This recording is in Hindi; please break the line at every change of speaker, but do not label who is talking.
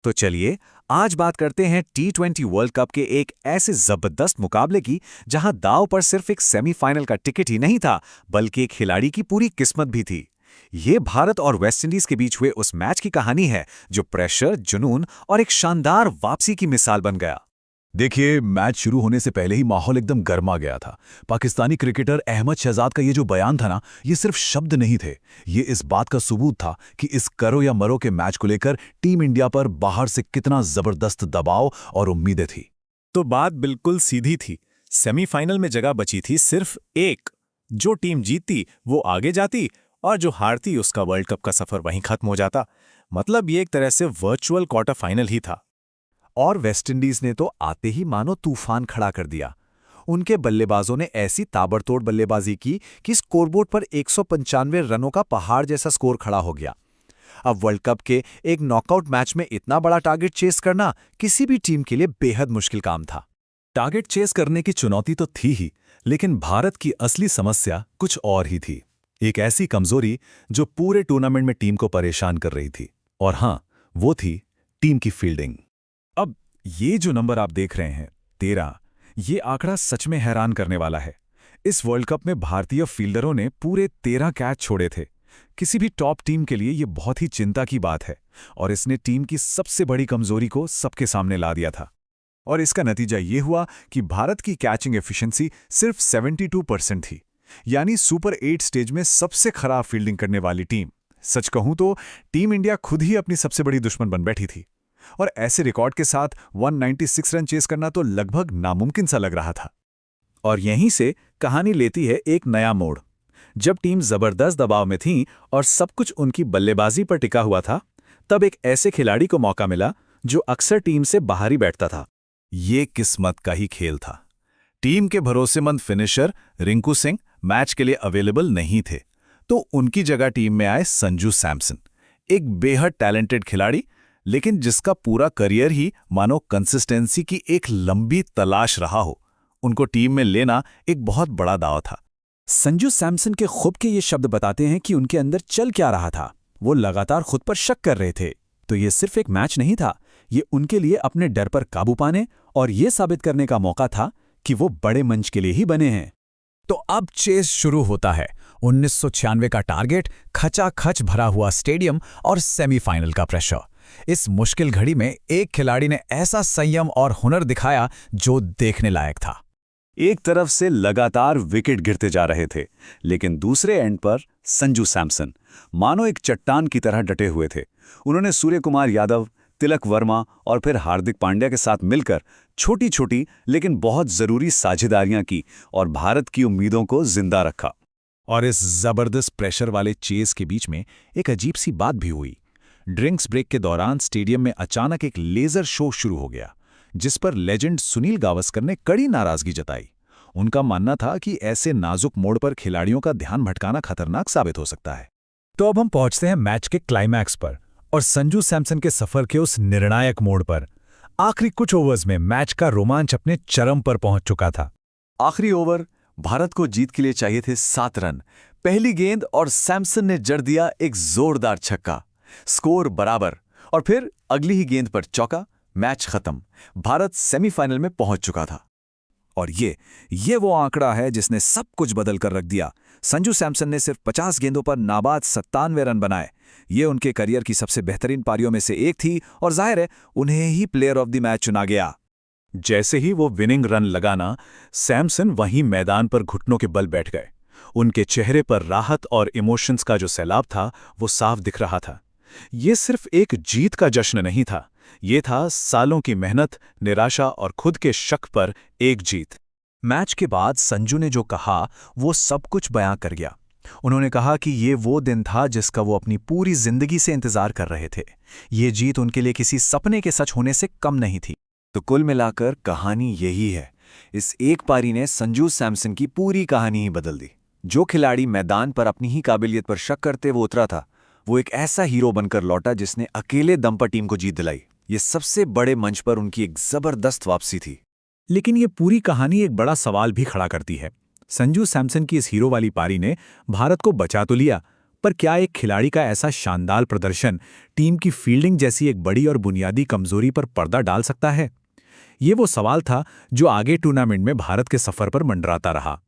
तो चलिए आज बात करते हैं T20 वर्ल्ड कप के एक ऐसे जबरदस्त मुकाबले की जहां दांव पर सिर्फ एक सेमीफाइनल का टिकट ही नहीं था बल्कि एक खिलाड़ी की पूरी किस्मत भी थी। ये भारत और वेस्टइंडीज के बीच हुए उस मैच की कहानी है जो प्रेशर, जुनून और एक शानदार वापसी की मिसाल बन गया।
देखिए, मैच शुरू होने से पहले ही माहौल एकदम गर्मा गया था। पाकिस्तानी क्रिकेटर अहमद शहजाद का ये जो बयान था ना, ये सिर्फ शब्द नहीं थे। ये इस बात का सबूत था कि इस करो या मरो के मैच को लेकर टीम इंडिया पर बाहर से कितना जबरदस्त दबाव और उम्मीदें थी।
तो बात बिल्कुल सीधी थी। सेमीफाइनल में जगह बची थी सिर्फ एक। जो टीम जीतती वो आगे जाती और जो हारती उसका वर्ल्ड कप का सफर वहीं खत्म हो जाता। मतलब ये एक तरह से वर्चुअल क्वार्टर फाइनल ही था।
और वेस्टइंडीज ने तो आते ही मानो तूफान खड़ा कर दिया। उनके बल्लेबाजों ने ऐसी ताबड़तोड़ बल्लेबाजी की कि स्कोरबोर्ड पर 195 रनों का पहाड़ जैसा स्कोर खड़ा हो गया। अब वर्ल्ड कप के एक नॉकआउट मैच में इतना बड़ा टारगेट चेस करना किसी भी टीम के लिए बेहद मुश्किल काम था।
टारगेट चेस करने की चुनौती तो थी ही, लेकिन भारत की असली समस्या कुछ और ही थी। एक ऐसी कमजोरी जो पूरे टूर्नामेंट में टीम को परेशान कर रही थी। और हां, वो थी टीम की फील्डिंग।
अब ये जो नंबर आप देख रहे हैं 13, ये आंकड़ा सच में हैरान करने वाला है। इस वर्ल्ड कप में भारतीय फील्डरों ने पूरे 13 कैच छोड़े थे। किसी भी टॉप टीम के लिए ये बहुत ही चिंता की बात है और इसने टीम की सबसे बड़ी कमजोरी को सबके सामने ला दिया था। और इसका नतीजा ये हुआ कि भारत की कैचिंग एफिशिएंसी सिर्फ 72% थी, यानी सुपर 8 स्टेज में सबसे खराब फील्डिंग करने वाली टीम। सच कहूं तो टीम इंडिया खुद ही अपनी सबसे बड़ी दुश्मन बन बैठी थी और ऐसे रिकॉर्ड के साथ 196 रन चेस करना तो लगभग नामुमकिन सा लग रहा था।
और यहीं से कहानी लेती है एक नया मोड़। जब टीम जबरदस्त दबाव में थी और सब कुछ उनकी बल्लेबाजी पर टिका हुआ था, तब एक ऐसे खिलाड़ी को मौका मिला जो अक्सर टीम से बाहर ही बैठता था।
ये किस्मत का ही खेल था। टीम के भरोसेमंद फिनिशर रिंकू सिंह मैच के लिए अवेलेबल नहीं थे, तो उनकी जगह टीम में आए संजू सैमसन, एक बेहद टैलेंटेड खिलाड़ी, लेकिन जिसका पूरा करियर ही मानो कंसिस्टेंसी की एक लंबी तलाश रहा हो। उनको टीम में लेना एक बहुत बड़ा दाव था।
संजू सैमसन के खुद के ये शब्द बताते हैं कि उनके अंदर चल क्या रहा था। वो लगातार खुद पर शक कर रहे थे। तो ये सिर्फ एक मैच नहीं था, ये उनके लिए अपने डर पर काबू पाने और ये साबित करने का मौका था कि वो बड़े मंच के लिए ही बने हैं।
तो अब चेस शुरू होता है। 1996 का टारगेट, खचाखच भरा हुआ स्टेडियम और सेमीफाइनल का प्रेशर। इस मुश्किल घड़ी में एक खिलाड़ी ने ऐसा संयम और हुनर दिखाया जो देखने लायक था।
एक तरफ से लगातार विकेट गिरते जा रहे थे, लेकिन दूसरे एंड पर संजू सैमसन मानो एक चट्टान की तरह डटे हुए थे। उन्होंने सूर्य कुमार यादव, तिलक वर्मा और फिर हार्दिक पांड्या के साथ मिलकर छोटी छोटी लेकिन बहुत जरूरी साझेदारियां की और भारत की उम्मीदों को जिंदा रखा।
और इस जबरदस्त प्रेशर वाले चेस के बीच में एक अजीब सी बात भी हुई। ड्रिंक्स ब्रेक के दौरान स्टेडियम में अचानक एक लेजर शो शुरू हो गया, जिस पर लेजेंड सुनील गावस्कर ने कड़ी नाराजगी जताई। उनका मानना था कि ऐसे नाजुक मोड़ पर खिलाड़ियों का ध्यान भटकाना खतरनाक साबित हो सकता है।
तो अब हम पहुंचते हैं मैच के क्लाइमैक्स पर और संजू सैमसन के सफर के उस निर्णायक मोड़ पर। आखिरी कुछ ओवर्स में मैच का रोमांच अपने चरम पर पहुंच चुका था।
आखिरी ओवर भारत को जीत के लिए चाहिए थे 7 रन। पहली गेंद और सैमसन ने जड़ दिया एक जोरदार छक्का। स्कोर बराबर और फिर अगली ही गेंद पर चौका। मैच खत्म। भारत सेमीफाइनल में पहुंच चुका था। और ये वो आंकड़ा है जिसने सब कुछ बदल कर रख दिया। संजू सैमसन ने सिर्फ 50 गेंदों पर नाबाद 97 रन बनाए। ये उनके करियर की सबसे बेहतरीन पारियों में से एक थी और जाहिर है उन्हें ही प्लेयर ऑफ द मैच चुना गया।
जैसे ही वो विनिंग रन लगाना, सैमसन वहीं मैदान पर घुटनों के बल बैठ गए। उनके चेहरे पर राहत और इमोशंस का जो सैलाब था वो साफ दिख रहा था। ये सिर्फ एक जीत का जश्न नहीं था, ये था सालों की मेहनत, निराशा और खुद के शक पर एक जीत।
मैच के बाद संजू ने जो कहा वो सब कुछ बयां कर गया। उन्होंने कहा कि ये वो दिन था जिसका वो अपनी पूरी जिंदगी से इंतजार कर रहे थे। ये जीत उनके लिए किसी सपने के सच होने से कम नहीं थी। तो कुल मिलाकर कहानी यही है। इस एक पारी ने संजू सैमसन की पूरी कहानी ही बदल दी। जो खिलाड़ी मैदान पर अपनी ही काबिलियत पर शक करते वो उतरा था, वो एक ऐसा हीरो बनकर लौटा जिसने अकेले दम पर टीम को जीत दिलाई। ये सबसे बड़े मंच पर उनकी एक जबरदस्त वापसी थी।
लेकिन ये पूरी कहानी एक बड़ा सवाल भी खड़ा करती है। संजू सैमसन की इस हीरो वाली पारी ने भारत को बचा तो लिया, पर क्या एक खिलाड़ी का ऐसा शानदार प्रदर्शन टीम की फील्डिंग जैसी एक बड़ी और बुनियादी कमजोरी पर पर्दा डाल सकता है? ये वो सवाल था जो आगे टूर्नामेंट में भारत के सफर पर मंडराता रहा।